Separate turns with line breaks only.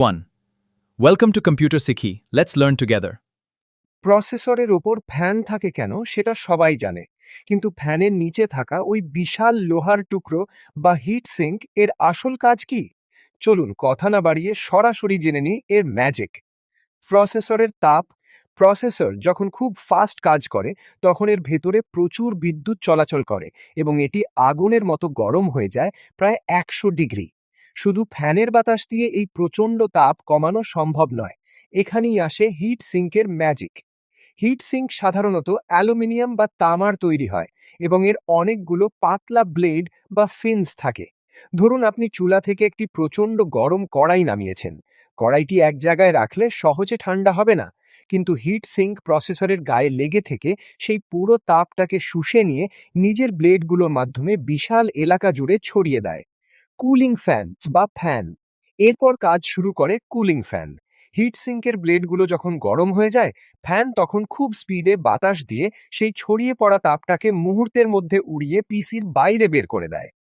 1. Welcome to Computer Sikhi. Let's learn together.
প্রসেসরের ওপর fan থাকে কেন সেটা সবাই জানে, কিন্তু ফ্যানের নিচে থাকা ওই বিশাল লোহার টুকরো বা হিট সিঙ্ক এর আসল কাজ কি? চলুন কথা না বাড়িয়ে সরাসরি জেনে নিই এর ম্যাজিক। প্রসেসরের তাপ। প্রসেসর যখন খুব ফাস্ট কাজ করে তখন এর ভেতরে প্রচুর বিদ্যুৎ চলাচল করে এবং এটি আগুনের মতো গরম হয়ে যায় প্রায় 100 ডিগ্রি। শুধু ফ্যানের বাতাস দিয়ে এই প্রচণ্ড তাপ কমানো সম্ভব নয়। এখানেই আসে হিট সিঙ্কের ম্যাজিক। হিট সিঙ্ক সাধারণত অ্যালুমিনিয়াম বা তামার তৈরি হয় এবং এর অনেকগুলো পাতলা ব্লেড বা ফিন্স থাকে। ধরুন আপনি চুলা থেকে একটি প্রচণ্ড গরম কড়াই নামিয়েছেন। কড়াইটি এক জায়গায় রাখলে সহজে ঠান্ডা হবে না, কিন্তু হিট সিঙ্ক প্রসেসরের গায়ে লেগে থেকে সেই পুরো তাপটাকে শুষে নিয়ে নিজের ব্লেডগুলোর মাধ্যমে বিশাল এলাকা জুড়ে ছড়িয়ে দেয়। কুলিং ফ্যান বা ফ্যান এরপর কাজ শুরু করে কুলিং ফ্যান। হিট সিঙ্কের ব্লেডগুলো যখন গরম হয়ে যায়, ফ্যান তখন খুব স্পিডে বাতাস দিয়ে সেই ছড়িয়ে পড়া তাপটাকে মুহূর্তের মধ্যে উড়িয়ে পিসির বাইরে বের করে দেয়।